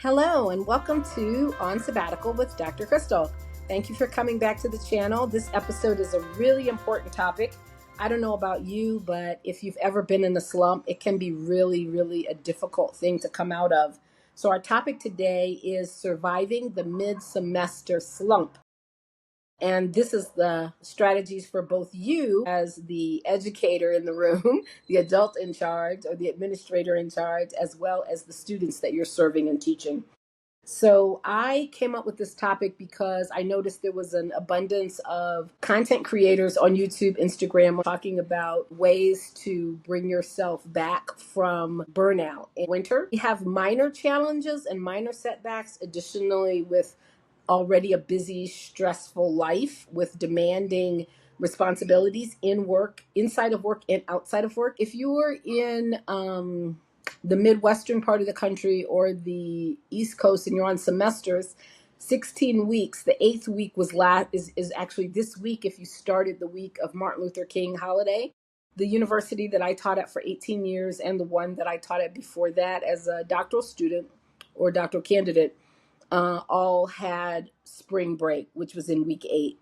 Hello and welcome to On Sabbatical with Dr. Crystal. Thank you for coming back to the channel. This episode is a really important topic. I don't know about you, but if you've ever been in a slump, it can be really a difficult thing to come out of. So our topic today is surviving the mid-semester slump. And this is the strategies for both you as the educator in the room, the adult in charge or the administrator in charge, as well as the students that you're serving and teaching. So I came up with this topic because I noticed there was an abundance of content creators on YouTube, Instagram, talking about ways to bring yourself back from burnout in winter. We have minor challenges and minor setbacks, additionally, with already a busy, stressful life with demanding responsibilities in work, inside of work, and outside of work. If you're in the Midwestern part of the country or the East Coast and you're on semesters, 16 weeks, the 8th week is actually this week if you started the week of Martin Luther King holiday. The university that I taught at for 18 years and the one that I taught at before that as a doctoral student or doctoral candidate all had spring break, which was in week 8.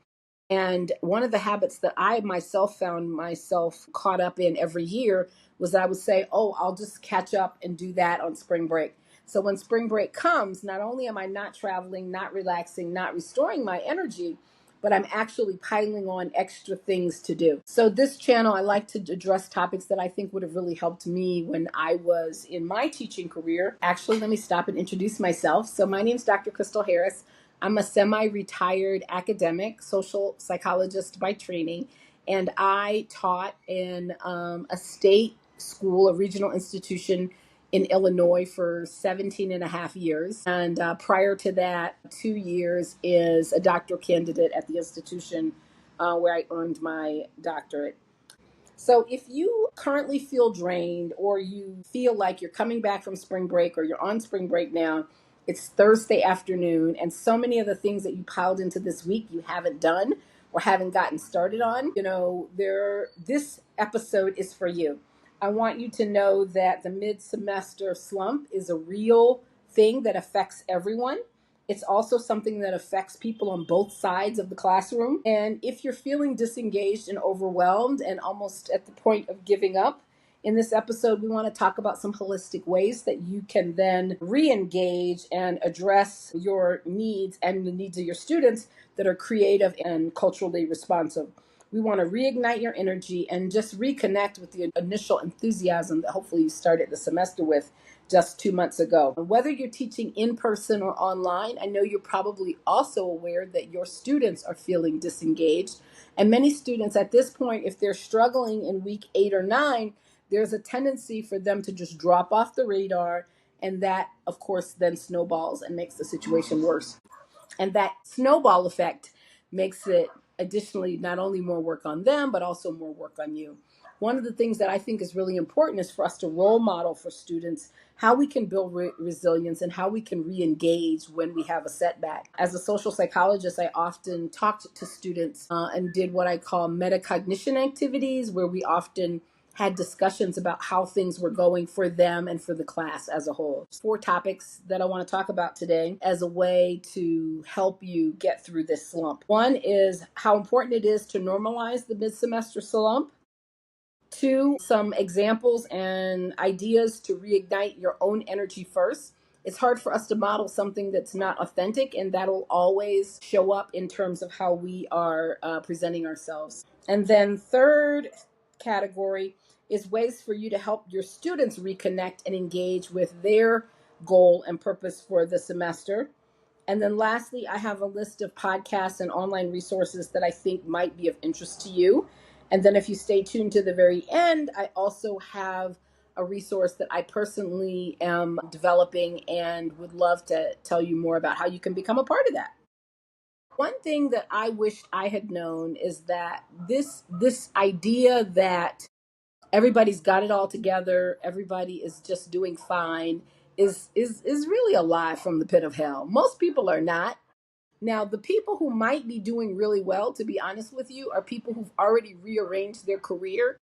And one of the habits that I myself found myself caught up in every year was that I would say, oh, I'll just catch up and do that on spring break. So when spring break comes, not only am I not traveling, not relaxing, not restoring my energy, but I'm actually piling on extra things to do. So this channel, I like to address topics that I think would have really helped me when I was in my teaching career. Actually, let me stop and introduce myself. So my name is Dr. Crystal Harris. I'm a semi-retired academic, social psychologist by training, and I taught in a state school, a regional institution in Illinois for 17 and a half years. And prior to that, 2 years is a doctoral candidate at the institution where I earned my doctorate. So if you currently feel drained or you feel like you're coming back from spring break or you're on spring break now, it's Thursday afternoon, and so many of the things that you piled into this week you haven't done or haven't gotten started on, this episode is for you. I want you to know that the mid-semester slump is a real thing that affects everyone. It's also something that affects people on both sides of the classroom. And if you're feeling disengaged and overwhelmed and almost at the point of giving up, in this episode, we want to talk about some holistic ways that you can then re-engage and address your needs and the needs of your students that are creative and culturally responsive. We want to reignite your energy and just reconnect with the initial enthusiasm that hopefully you started the semester with just 2 months ago. Whether you're teaching in person or online, I know you're probably also aware that your students are feeling disengaged. And many students at this point, if they're struggling in week 8 or 9, there's a tendency for them to just drop off the radar. And that, of course, then snowballs and makes the situation worse. And that snowball effect makes it additionally not only more work on them, but also more work on you. One of the things that I think is really important is for us to role model for students how we can build resilience and how we can re-engage when we have a setback. As a social psychologist, I often talked to students and did what I call metacognition activities, where we often had discussions about how things were going for them and for the class as a whole. 4 topics that I want to talk about today as a way to help you get through this slump. One is how important it is to normalize the mid-semester slump. 2, some examples and ideas to reignite your own energy first. It's hard for us to model something that's not authentic, and that'll always show up in terms of how we are presenting ourselves. And then 3rd category is ways for you to help your students reconnect and engage with their goal and purpose for the semester. And then lastly, I have a list of podcasts and online resources that I think might be of interest to you. And then if you stay tuned to the very end, I also have a resource that I personally am developing and would love to tell you more about how you can become a part of that. One thing that I wished I had known is that this idea that everybody's got it all together, everybody is just doing fine, is really a lie from the pit of hell. Most people are not. Now, the people who might be doing really well, to be honest with you, are people who've already rearranged their career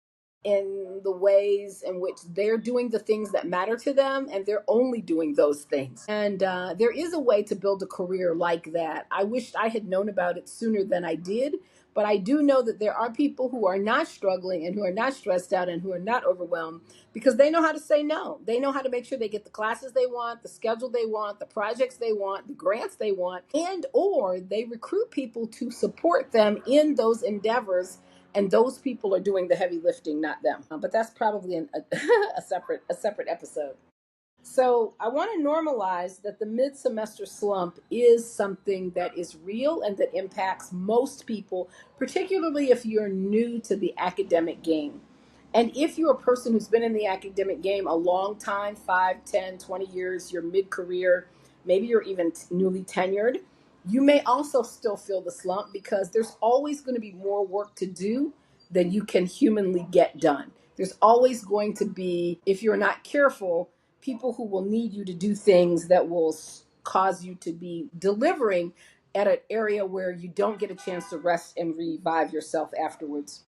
in the ways in which they're doing the things that matter to them, and they're only doing those things. And there is a way to build a career like that. I wished I had known about it sooner than I did, but I do know that there are people who are not struggling and who are not stressed out and who are not overwhelmed because they know how to say no. They know how to make sure they get the classes they want, the schedule they want, the projects they want, the grants they want, and or they recruit people to support them in those endeavors, and those people are doing the heavy lifting, not them. But that's probably a separate episode. So I want to normalize that the mid-semester slump is something that is real and that impacts most people, particularly if you're new to the academic game. And if you're a person who's been in the academic game a long time, 5, 10, 20 years, you're mid-career, maybe you're even newly tenured, you may also still feel the slump because there's always going to be more work to do than you can humanly get done. There's always going to be, if you're not careful, people who will need you to do things that will cause you to be delivering at an area where you don't get a chance to rest and revive yourself afterwards.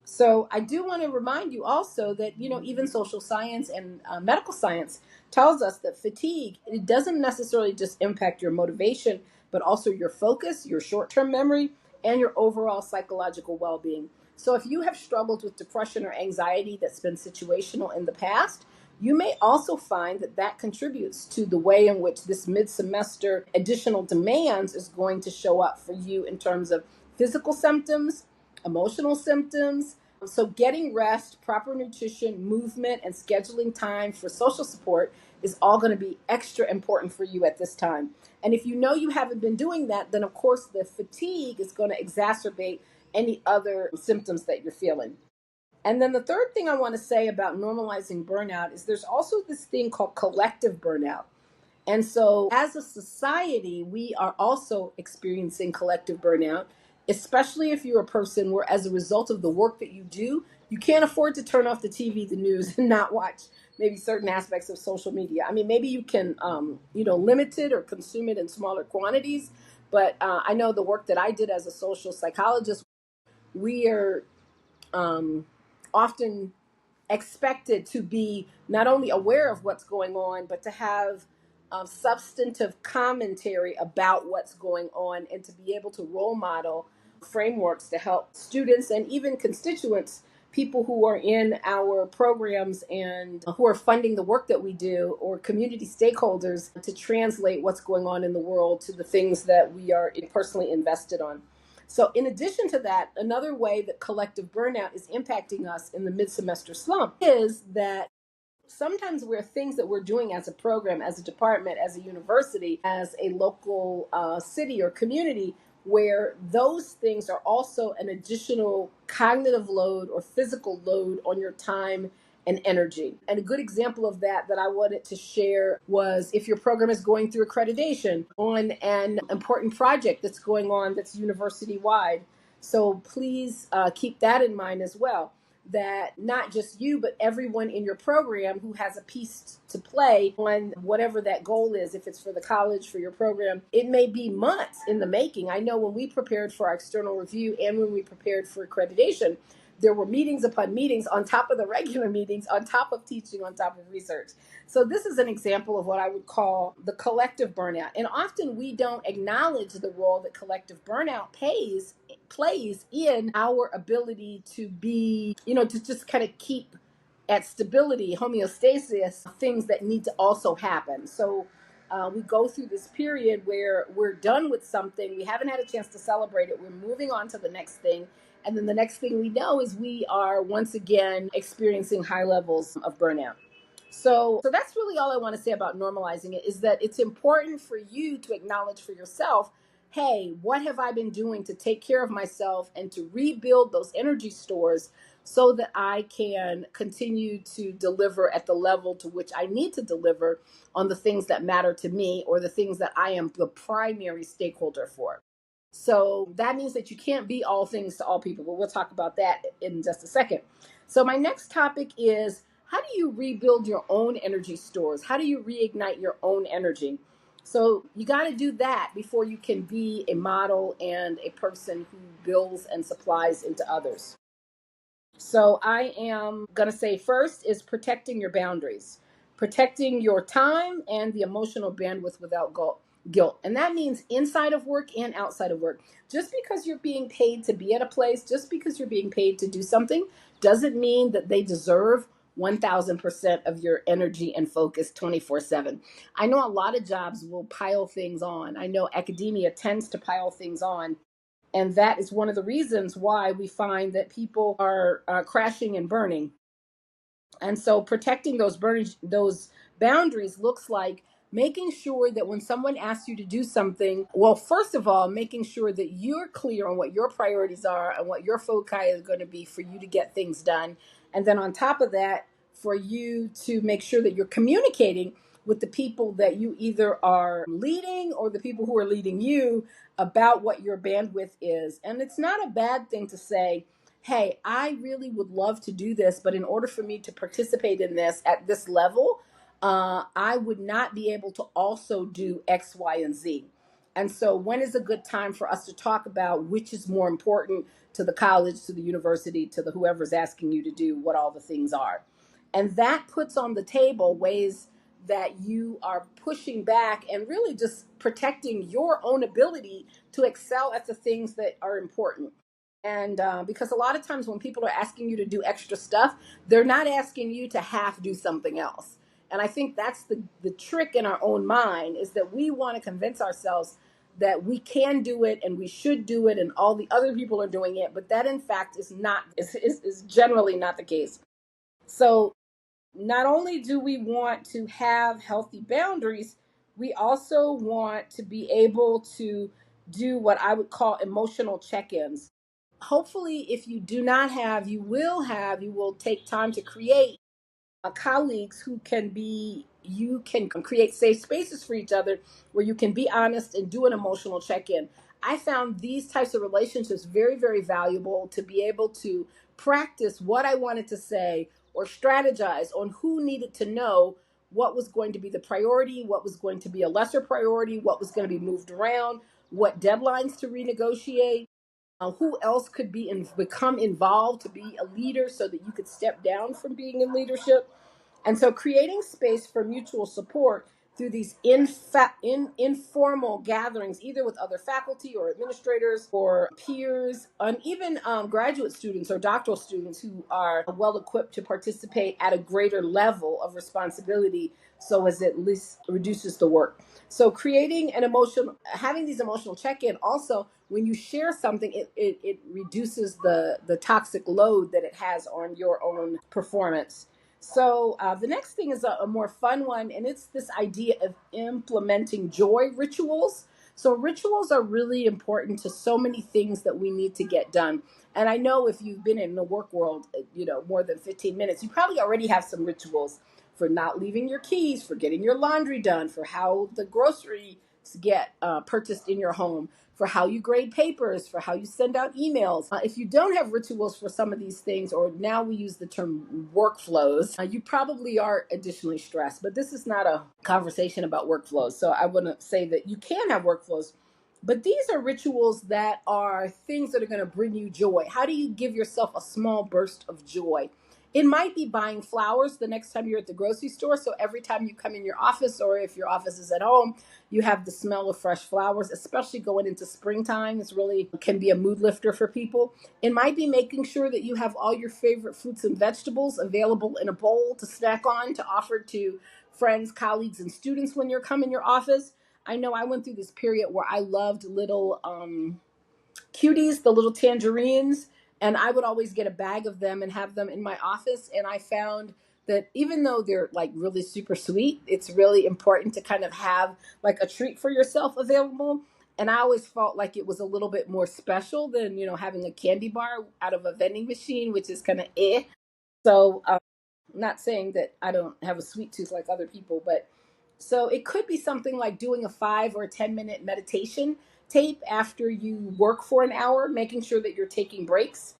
So I do want to remind you also that, even social science and medical science tells us that fatigue, it doesn't necessarily just impact your motivation, but also your focus, your short-term memory, and your overall psychological well-being. So if you have struggled with depression or anxiety that's been situational in the past, you may also find that that contributes to the way in which this mid-semester additional demands is going to show up for you in terms of physical symptoms, emotional symptoms. So getting rest, proper nutrition, movement, and scheduling time for social support is all going to be extra important for you at this time. And if you know you haven't been doing that, then of course the fatigue is going to exacerbate any other symptoms that you're feeling. And then the third thing I want to say about normalizing burnout is there's also this thing called collective burnout. And so, as a society, we are also experiencing collective burnout, especially if you're a person where, as a result of the work that you do, you can't afford to turn off the TV, the news, and not watch maybe certain aspects of social media. I mean, maybe you can, limit it or consume it in smaller quantities. But I know the work that I did as a social psychologist, we are often expected to be not only aware of what's going on, but to have substantive commentary about what's going on and to be able to role model frameworks to help students and even constituents, people who are in our programs and who are funding the work that we do, or community stakeholders, to translate what's going on in the world to the things that we are personally invested on. So in addition to that, another way that collective burnout is impacting us in the mid-semester slump is that sometimes we're things that we're doing as a program, as a department, as a university, as a local city or community, where those things are also an additional cognitive load or physical load on your time and energy. And a good example of that I wanted to share was if your program is going through accreditation on an important project that's going on that's university wide. So please keep that in mind as well, that not just you, but everyone in your program who has a piece to play on whatever that goal is. If it's for the college, for your program, it may be months in the making. I know when we prepared for our external review and when we prepared for accreditation, there were meetings upon meetings on top of the regular meetings, on top of teaching, on top of research. So this is an example of what I would call the collective burnout. And often we don't acknowledge the role that collective burnout plays in our ability to be, to just kind of keep at stability, homeostasis, things that need to also happen. So we go through this period where we're done with something, we haven't had a chance to celebrate it, we're moving on to the next thing. And then the next thing we know is we are once again experiencing high levels of burnout. So that's really all I want to say about normalizing it, is that it's important for you to acknowledge for yourself, hey, what have I been doing to take care of myself and to rebuild those energy stores so that I can continue to deliver at the level to which I need to deliver on the things that matter to me, or the things that I am the primary stakeholder for. So that means that you can't be all things to all people, but we'll talk about that in just a second. So my next topic is, how do you rebuild your own energy stores? How do you reignite your own energy? So you got to do that before you can be a model and a person who builds and supplies into others. So I am going to say first is protecting your boundaries, protecting your time and the emotional bandwidth without guilt. And that means inside of work and outside of work. Just because you're being paid to be at a place, just because you're being paid to do something, doesn't mean that they deserve 1000% of your energy and focus 24/7. I know a lot of jobs will pile things on. I know academia tends to pile things on, and that is one of the reasons why we find that people are crashing and burning. And so protecting those boundaries looks like making sure that when someone asks you to do something, well, first of all, making sure that you're clear on what your priorities are and what your foci is going to be for you to get things done. And then on top of that, for you to make sure that you're communicating with the people that you either are leading or the people who are leading you about what your bandwidth is. And it's not a bad thing to say, hey, I really would love to do this, but in order for me to participate in this at this level, I would not be able to also do X, Y, and Z. And so, when is a good time for us to talk about which is more important to the college, to the university, to the whoever's asking you to do what all the things are? And that puts on the table ways that you are pushing back and really just protecting your own ability to excel at the things that are important. And because a lot of times when people are asking you to do extra stuff, they're not asking you to half do something else. And I think that's the trick in our own mind, is that we want to convince ourselves that we can do it and we should do it and all the other people are doing it. But that in fact is generally not the case. So not only do we want to have healthy boundaries, we also want to be able to do what I would call emotional check-ins. Hopefully, if you do not have, you will take time to create colleagues who can be, you can create safe spaces for each other where you can be honest and do an emotional check-in. I found these types of relationships very, very valuable to be able to practice what I wanted to say or strategize on who needed to know what was going to be the priority, what was going to be a lesser priority, what was going to be moved around, what deadlines to renegotiate, who else could become involved to be a leader so that you could step down from being in leadership. And so creating space for mutual support through these informal gatherings, either with other faculty or administrators or peers, and even graduate students or doctoral students who are well equipped to participate at a greater level of responsibility, so as it at least reduces the work. So creating having these emotional check-in also, when you share something, it reduces the toxic load that it has on your own performance. So the next thing is a more fun one, and it's this idea of implementing joy rituals. So rituals are really important to so many things that we need to get done. And I know if you've been in the work world, more than 15 minutes, you probably already have some rituals for not leaving your keys, for getting your laundry done, for how the groceries get purchased in your home, for how you grade papers, for how you send out emails. If you don't have rituals for some of these things, or now we use the term workflows, you probably are additionally stressed. But this is not a conversation about workflows. So I wouldn't say that you can have workflows. But these are rituals that are things that are going to bring you joy. How do you give yourself a small burst of joy? It might be buying flowers the next time you're at the grocery store. So every time you come in your office, or if your office is at home, you have the smell of fresh flowers, especially going into springtime. It's really can be a mood lifter for people. It might be making sure that you have all your favorite fruits and vegetables available in a bowl to snack on, to offer to friends, colleagues, and students when you're coming in your office. I know I went through this period where I loved little cuties, the little tangerines, and I would always get a bag of them and have them in my office. And I found that even though they're like really super sweet, it's really important to kind of have like a treat for yourself available. And I always felt like it was a little bit more special than, having a candy bar out of a vending machine, which is kind of eh. So, not saying that I don't have a sweet tooth like other people, but so it could be something like doing a 5 or 10 minute meditation tape after you work for an hour, making sure that you're taking breaks.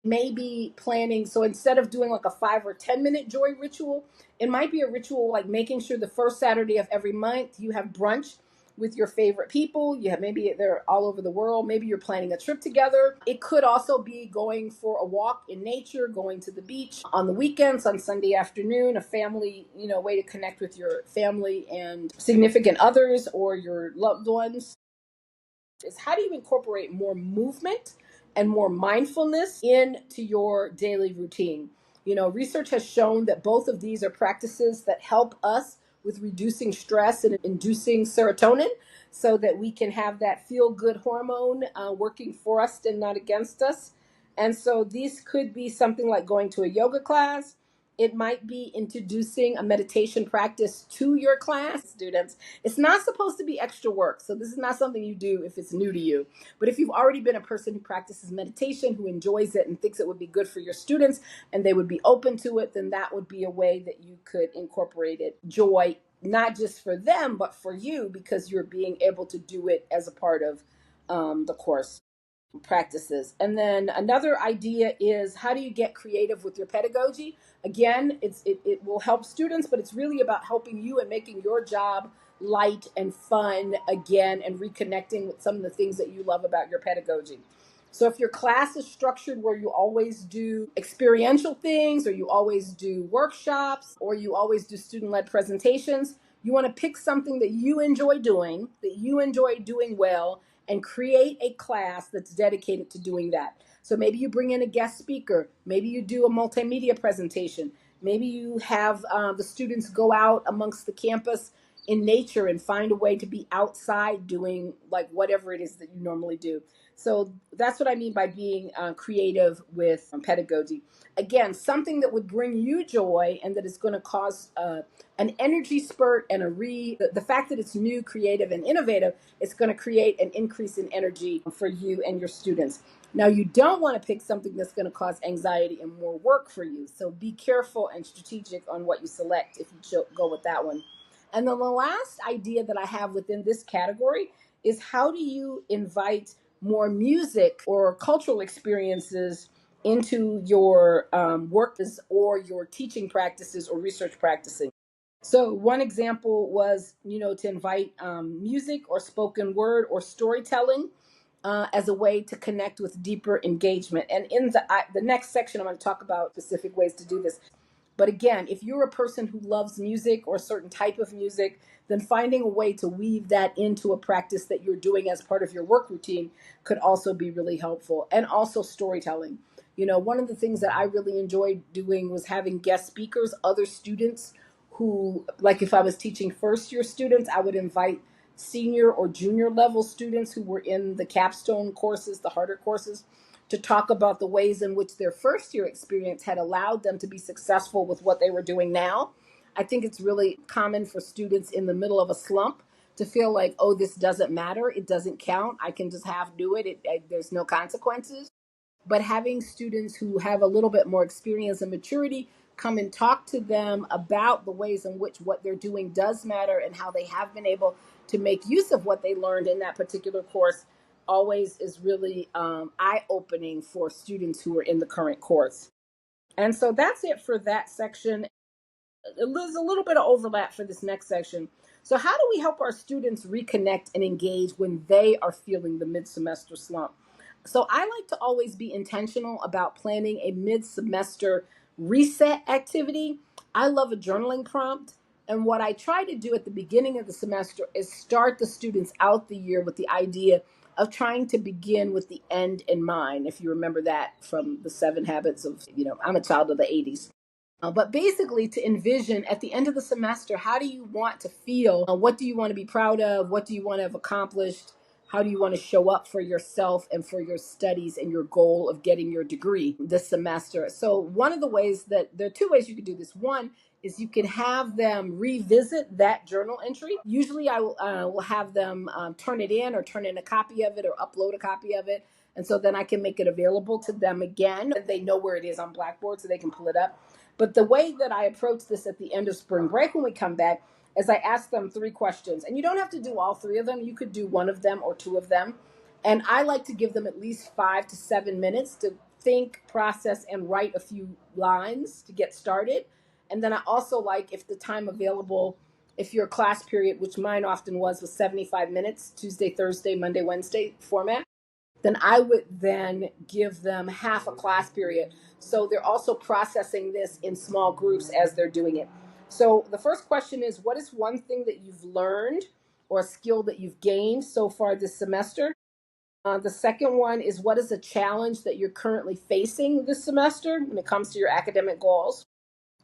Maybe planning, so instead of doing like a 5 or 10 minute joy ritual, it might be a ritual like making sure the first Saturday of every month you have brunch with your favorite people. You have, maybe they're all over the world. Maybe you're planning a trip together. It could also be going for a walk in nature, going to the beach on the weekends, on Sunday afternoon, a family, way to connect with your family and significant others or your loved ones. Is how do you incorporate more movement and more mindfulness into your daily routine? Research has shown that both of these are practices that help us with reducing stress and inducing serotonin so that we can have that feel good hormone working for us and not against us. And so these could be something like going to a yoga class. It might be introducing a meditation practice to your class students. It's not supposed to be extra work. So this is not something you do if it's new to you. But if you've already been a person who practices meditation, who enjoys it and thinks it would be good for your students and they would be open to it, then that would be a way that you could incorporate it. Joy, not just for them, but for you, because you're being able to do it as a part of the course practices. And then another idea is, how do you get creative with your pedagogy? Again, it will help students, but it's really about helping you and making your job light and fun again, and reconnecting with some of the things that you love about your pedagogy. So if your class is structured where you always do experiential things, or you always do workshops, or you always do student-led presentations, you want to pick something that you enjoy doing well, and create a class that's dedicated to doing that. So maybe you bring in a guest speaker, maybe you do a multimedia presentation, maybe you have the students go out amongst the campus in nature and find a way to be outside doing like whatever it is that you normally do. So that's what I mean by being creative with pedagogy. Again, something that would bring you joy and that is going to cause an energy spurt and the fact that it's new, creative, and innovative, it's going to create an increase in energy for you and your students. Now, you don't want to pick something that's going to cause anxiety and more work for you. So be careful and strategic on what you select if you go with that one. And then the last idea that I have within this category is, how do you invite more music or cultural experiences into your work or your teaching practices or research practicing? So one example was, to invite music or spoken word or storytelling as a way to connect with deeper engagement. And in the next section, I'm going to talk about specific ways to do this. But again, if you're a person who loves music or a certain type of music, then finding a way to weave that into a practice that you're doing as part of your work routine could also be really helpful. And also storytelling. One of the things that I really enjoyed doing was having guest speakers, other students who, like if I was teaching first year students, I would invite senior or junior level students who were in the capstone courses, the harder courses, to talk about the ways in which their first year experience had allowed them to be successful with what they were doing now. I think it's really common for students in the middle of a slump to feel like, oh, this doesn't matter. It doesn't count. I can just half do it. There's no consequences. But having students who have a little bit more experience and maturity come and talk to them about the ways in which what they're doing does matter and how they have been able to make use of what they learned in that particular course always is really eye-opening for students who are in the current course. And so that's it for that section. There's a little bit of overlap for this next section. So how do we help our students reconnect and engage when they are feeling the mid-semester slump? So I like to always be intentional about planning a mid-semester reset activity. I love a journaling prompt. And what I try to do at the beginning of the semester is start the students out the year with the idea of trying to begin with the end in mind. If you remember that from the 7 Habits of, I'm a child of the 80s. But basically, to envision at the end of the semester, how do you want to feel? What do you want to be proud of? What do you want to have accomplished? How do you want to show up for yourself and for your studies and your goal of getting your degree this semester? So one of the ways that there are two ways you could do this. One is you can have them revisit that journal entry. Usually I will have them turn it in or turn in a copy of it or upload a copy of it. And so then I can make it available to them again. They know where it is on Blackboard so they can pull it up. But the way that I approach this at the end of spring break when we come back is I ask them 3 questions. And you don't have to do all 3 of them. You could do 1 of them or 2 of them. And I like to give them at least 5 to 7 minutes to think, process, and write a few lines to get started. And then I also like, if the time available if your class period, which mine often was 75 minutes, Tuesday, Thursday, Monday, Wednesday format, then I would then give them half a class period. So they're also processing this in small groups as they're doing it. So the first question is, what is one thing that you've learned or a skill that you've gained so far this semester? The second one is, what is a challenge that you're currently facing this semester when it comes to your academic goals?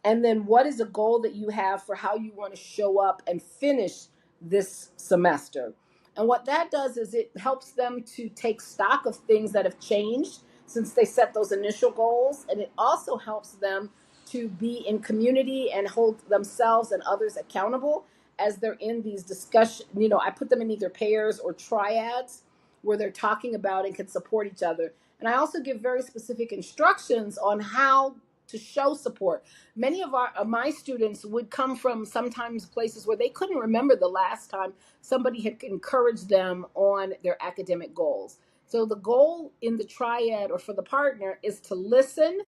And then what is a goal that you have for how you want to show up and finish this semester? And what that does is it helps them to take stock of things that have changed since they set those initial goals. And it also helps them to be in community and hold themselves and others accountable as they're in these discussions. I put them in either pairs or triads where they're talking about and can support each other. And I also give very specific instructions on how to show support. Many of my students would come from sometimes places where they couldn't remember the last time somebody had encouraged them on their academic goals. So the goal in the triad or for the partner is to listen,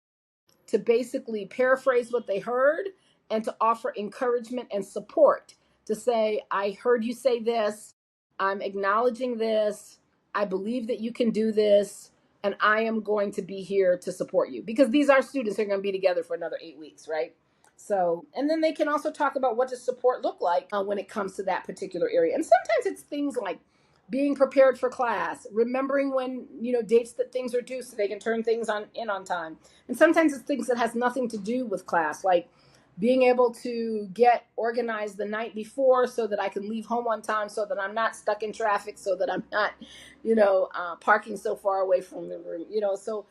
to basically paraphrase what they heard, and to offer encouragement and support, to say, I heard you say this, I'm acknowledging this, I believe that you can do this, and I am going to be here to support you. Because these are students who are going to be together for another 8 weeks, right? So, and then they can also talk about what does support look like when it comes to that particular area. And sometimes it's things like being prepared for class, remembering when, dates that things are due so they can turn things on time. And sometimes it's things that has nothing to do with class, like being able to get organized the night before so that I can leave home on time, so that I'm not stuck in traffic, so that I'm not, parking so far away from the room, so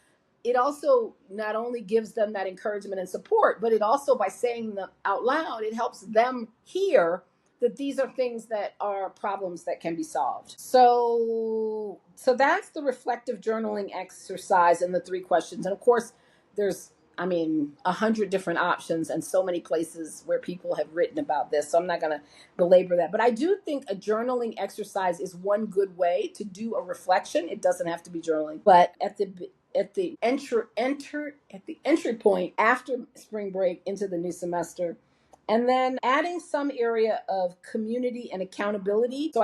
it also not only gives them that encouragement and support, but it also, by saying them out loud, it helps them hear that these are things that are problems that can be solved. So that's the reflective journaling exercise and the 3 questions. And of course, there's 100 different options and so many places where people have written about this. So I'm not going to belabor that. But I do think a journaling exercise is one good way to do a reflection. It doesn't have to be journaling, but at the entry point after spring break into the new semester, and then adding some area of community and accountability. So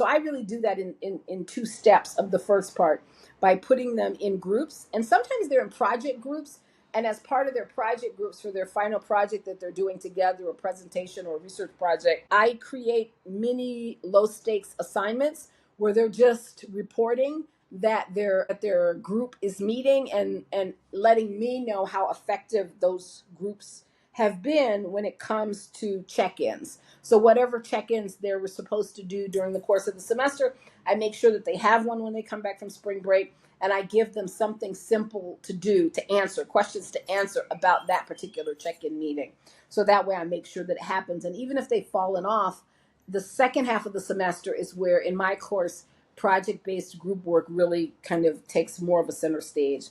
I really do that in 2 steps of the first part, by putting them in groups. And sometimes they're in project groups. And as part of their project groups for their final project that they're doing together, a presentation or a research project, I create mini low stakes assignments where they're just reporting that their group is meeting, and letting me know how effective those groups have been when it comes to check-ins. So whatever check-ins they were supposed to do during the course of the semester, I make sure that they have one when they come back from spring break, and I give them something simple to do, to answer, questions to answer about that particular check-in meeting. So that way I make sure that it happens. And even if they've fallen off, the second half of the semester is where, in my course, project-based group work really kind of takes more of a center stage.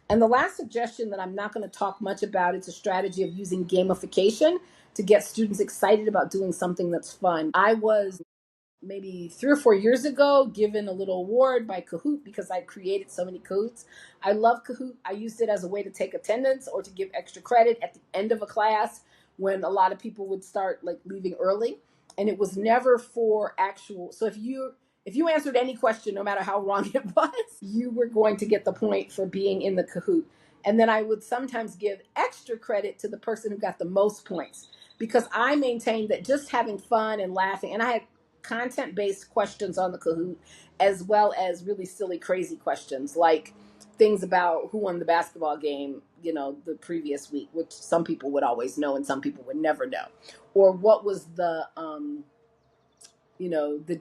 And the last suggestion that I'm not going to talk much about, it's a strategy of using gamification to get students excited about doing something that's fun. I was maybe 3 or 4 years ago given a little award by Kahoot because I created so many Kahoots. I love Kahoot. I used it as a way to take attendance or to give extra credit at the end of a class when a lot of people would start leaving early. And it was never for actual. So if you answered any question, no matter how wrong it was, you were going to get the point for being in the Kahoot. And then I would sometimes give extra credit to the person who got the most points, because I maintained that just having fun and laughing, and I had content-based questions on the Kahoot, as well as really silly, crazy questions, like things about who won the basketball game, the previous week, which some people would always know and some people would never know. Or what was the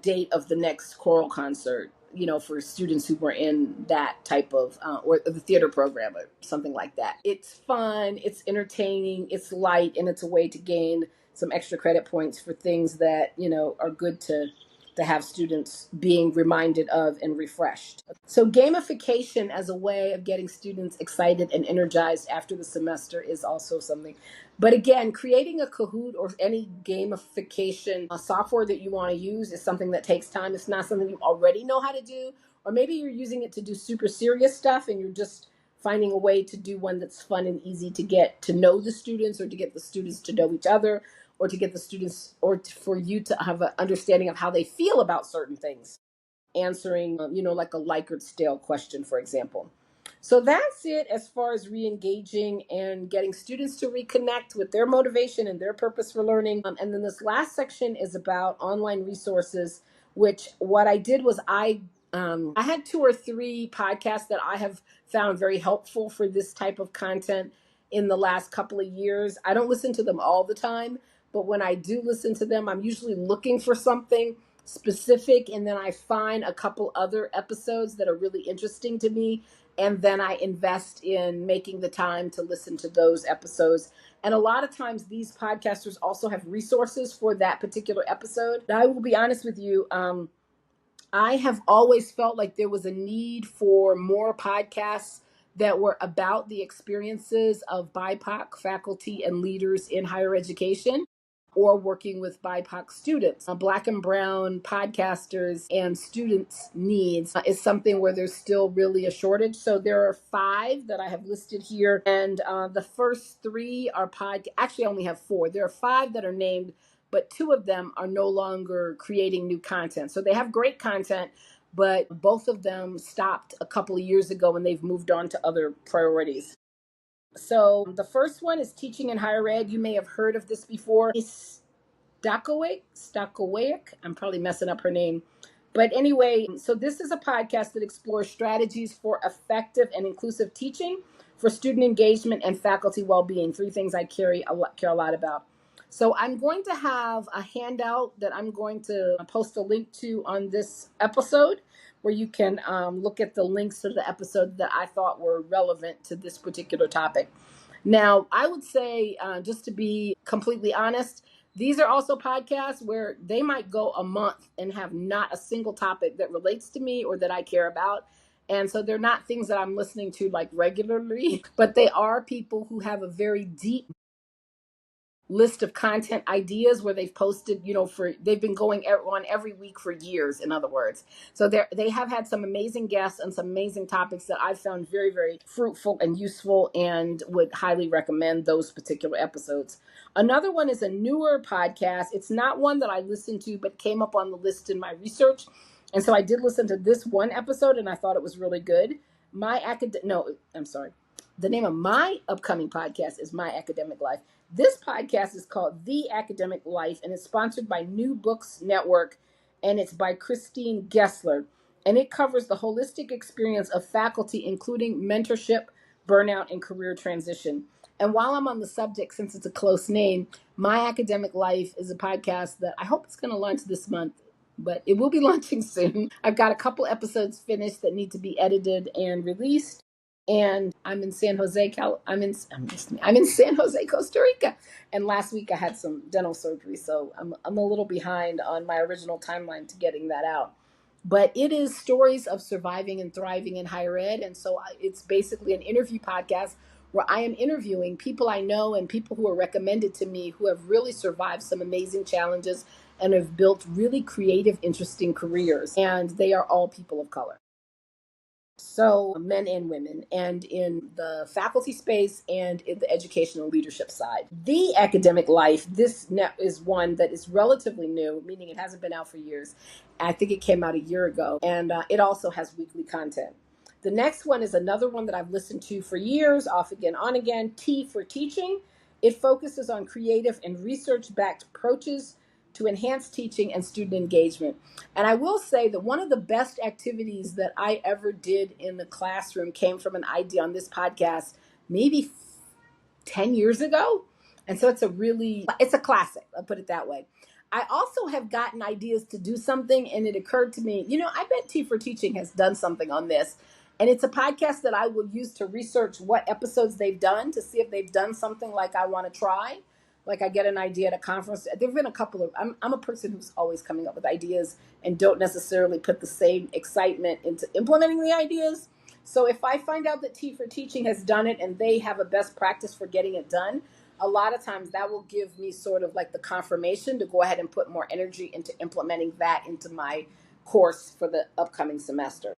date of the next choral concert, for students who were in that type of, or the theater program or something like that. It's fun, it's entertaining, it's light, and it's a way to gain some extra credit points for things that, are good to have students being reminded of and refreshed. So gamification as a way of getting students excited and energized after the semester is also something. But again, creating a Kahoot or any gamification software that you want to use is something that takes time. It's not something you already know how to do, or maybe you're using it to do super serious stuff and you're just finding a way to do one that's fun and easy to get to know the students, or to get the students to know each other, or to get the students, or for you to have an understanding of how they feel about certain things, answering, like a Likert Stale question, for example. So that's it as far as re-engaging and getting students to reconnect with their motivation and their purpose for learning. And then this last section is about online resources, which what I did was I had 2 or 3 podcasts that I have found very helpful for this type of content in the last couple of years. I don't listen to them all the time, but when I do listen to them, I'm usually looking for something specific, and then I find a couple other episodes that are really interesting to me, and then I invest in making the time to listen to those episodes. And a lot of times these podcasters also have resources for that particular episode. Now, I will be honest with you, I have always felt like there was a need for more podcasts that were about the experiences of BIPOC faculty and leaders in higher education, or working with BIPOC students. Black and brown podcasters and students' needs is something where there's still really a shortage. So there are 5 that I have listed here. And the first 3 are actually I only have 4. There are 5 that are named, but 2 of them are no longer creating new content. So they have great content, but both of them stopped a couple of years ago and they've moved on to other priorities. So the first one is Teaching in Higher Ed. You may have heard of this before. It's Stokowik. I'm probably messing up her name. But anyway, so this is a podcast that explores strategies for effective and inclusive teaching, for student engagement and faculty well-being. 3 things I care a lot about. So I'm going to have a handout that I'm going to post a link to on this episode, where you can look at the links to the episode that I thought were relevant to this particular topic. Now, I would say, just to be completely honest, these are also podcasts where they might go a month and have not a single topic that relates to me or that I care about. And so they're not things that I'm listening to like regularly, but they are people who have a very deep list of content ideas where they've posted, they've been going on every week for years, in other words. So they have had some amazing guests and some amazing topics that I've found very, very fruitful and useful, and would highly recommend those particular episodes. Another one is a newer podcast. It's not one that I listened to, but came up on the list in my research. And so I did listen to this one episode and I thought it was really good. The name of my upcoming podcast is My Academic Life. This podcast is called The Academic Life, and it's sponsored by New Books Network, and it's by Christine Gessler. And it covers the holistic experience of faculty, including mentorship, burnout, and career transition. And while I'm on the subject, since it's a close name, My Academic Life is a podcast that I hope it's going to launch this month, but it will be launching soon. I've got a couple episodes finished that need to be edited and released. And I'm in San Jose, I'm in San Jose, Costa Rica. And last week I had some dental surgery, so I'm a little behind on my original timeline to getting that out. But it is stories of surviving and thriving in higher ed. And so it's basically an interview podcast where I am interviewing people I know and people who are recommended to me who have really survived some amazing challenges and have built really creative, interesting careers. And they are all people of color. So men and women, and in the faculty space and in the educational leadership side. The Academic Life, this is one that is relatively new, meaning it hasn't been out for years. I think it came out a year ago, and it also has weekly content. The next one is another one that I've listened to for years, off again, on again, T for Teaching. It focuses on creative and research-backed approaches to enhance teaching and student engagement. And I will say that one of the best activities that I ever did in the classroom came from an idea on this podcast maybe 10 years ago. And so it's a classic, I'll put it that way. I also have gotten ideas to do something, and it occurred to me, I bet T for Teaching has done something on this. And it's a podcast that I will use to research what episodes they've done to see if they've done something like I want to try. Like I get an idea at a conference. There've been a couple of, I'm a person who's always coming up with ideas and don't necessarily put the same excitement into implementing the ideas. So if I find out that T for Teaching has done it and they have a best practice for getting it done, a lot of times that will give me sort of like the confirmation to go ahead and put more energy into implementing that into my course for the upcoming semester.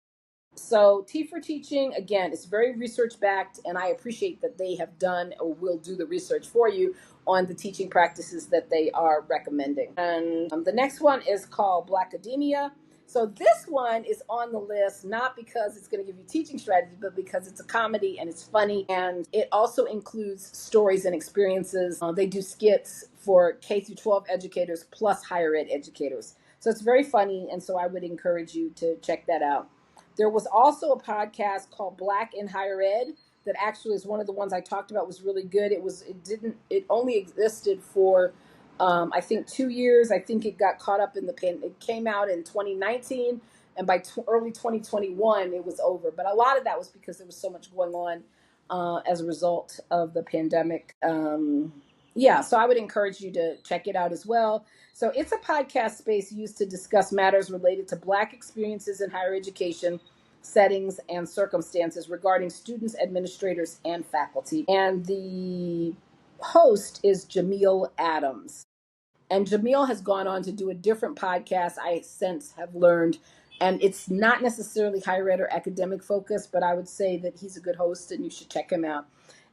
So T for Teaching, again, it's very research backed, and I appreciate that they have done or will do the research for you. on the teaching practices that they are recommending. And the next one is called Black Academia. So this one is on the list not because it's going to give you teaching strategy, but because it's a comedy and it's funny, and it also includes stories and experiences. They do skits for K through 12 educators plus higher ed educators. So it's very funny, and so I would encourage you to check that out. There was also a podcast called Black in Higher Ed that actually is one of the ones I talked about, was really good. It only existed for I think 2 years. I think it got caught up in it came out in 2019, and by early 2021 it was over. But a lot of that was because there was so much going on as a result of the pandemic. Yeah, so I would encourage you to check it out as well. So it's a podcast space used to discuss matters related to Black experiences in higher education settings and circumstances regarding students, administrators, and faculty. And the host is Jamil Adams. And Jamil has gone on to do a different podcast, I since have learned. And it's not necessarily higher ed or academic focused, but I would say that he's a good host and you should check him out.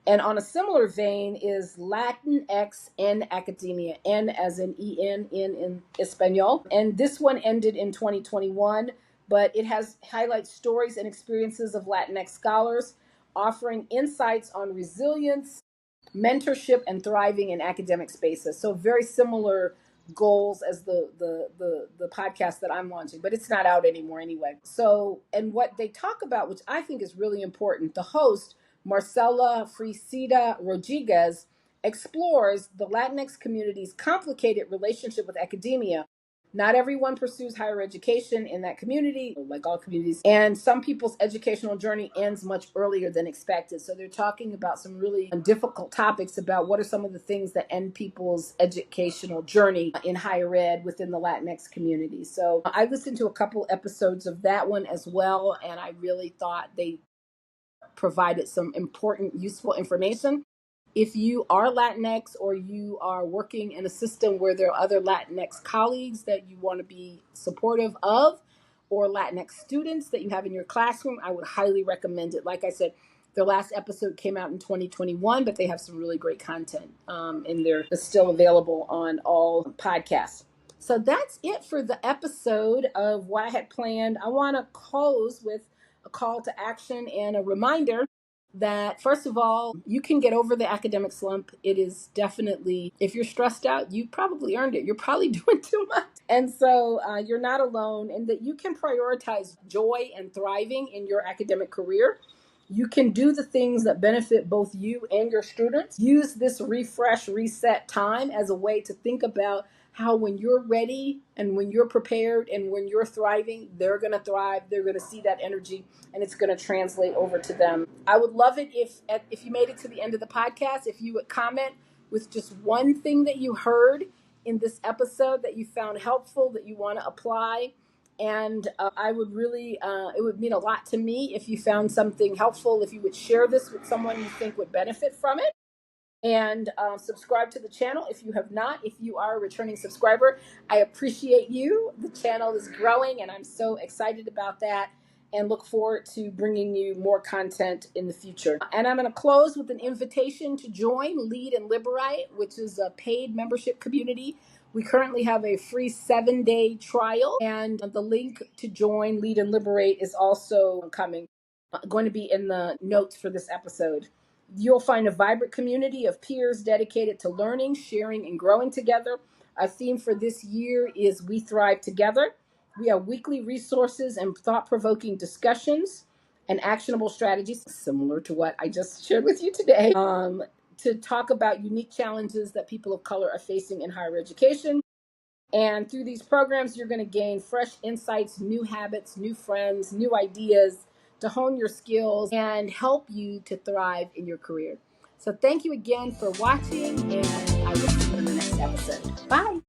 And on a similar vein is Latinx in Academia, N as in EN, in Espanol. And this one ended in 2021, but it highlights stories and experiences of Latinx scholars, offering insights on resilience, mentorship, and thriving in academic spaces. So very similar goals as the podcast that I'm launching, but it's not out anymore anyway. So, and what they talk about, which I think is really important, the host, Marcela Frisida Rodriguez, explores the Latinx community's complicated relationship with academia. Not everyone pursues higher education in that community, like all communities, and some people's educational journey ends much earlier than expected. So they're talking about some really difficult topics about what are some of the things that end people's educational journey in higher ed within the Latinx community. So I listened to a couple episodes of that one as well, and I really thought they provided some important, useful information. If you are Latinx or you are working in a system where there are other Latinx colleagues that you want to be supportive of, or Latinx students that you have in your classroom, I would highly recommend it. Like I said, their last episode came out in 2021, but they have some really great content in there that's still available on all podcasts. So that's it for the episode of what I had planned. I want to close with a call to action and a reminder that, first of all, you can get over the academic slump. It is definitely, if you're stressed out, you probably earned it. You're probably doing too much. And so you're not alone, and that you can prioritize joy and thriving in your academic career. You can do the things that benefit both you and your students. Use this refresh, reset time as a way to think about how when you're ready and when you're prepared and when you're thriving, they're going to thrive. They're going to see that energy and it's going to translate over to them. I would love it if you made it to the end of the podcast, if you would comment with just one thing that you heard in this episode that you found helpful, that you want to apply. And I would really, it would mean a lot to me if you found something helpful, if you would share this with someone you think would benefit from it. And subscribe to the channel if you have not. If you are a returning subscriber, I appreciate you. The channel is growing and I'm so excited about that and look forward to bringing you more content in the future. And I'm going to close with an invitation to join Lead and Liberate, which is a paid membership community. We currently have a free 7-day trial, and the link to join Lead and Liberate is also going to be in the notes for this episode. You'll find a vibrant community of peers dedicated to learning, sharing, and growing together. Our theme for this year is We Thrive Together. We have weekly resources and thought-provoking discussions and actionable strategies, similar to what I just shared with you today, to talk about unique challenges that people of color are facing in higher education. And through these programs, you're going to gain fresh insights, new habits, new friends, new ideas, to hone your skills and help you to thrive in your career. So thank you again for watching, and I will see you in the next episode. Bye.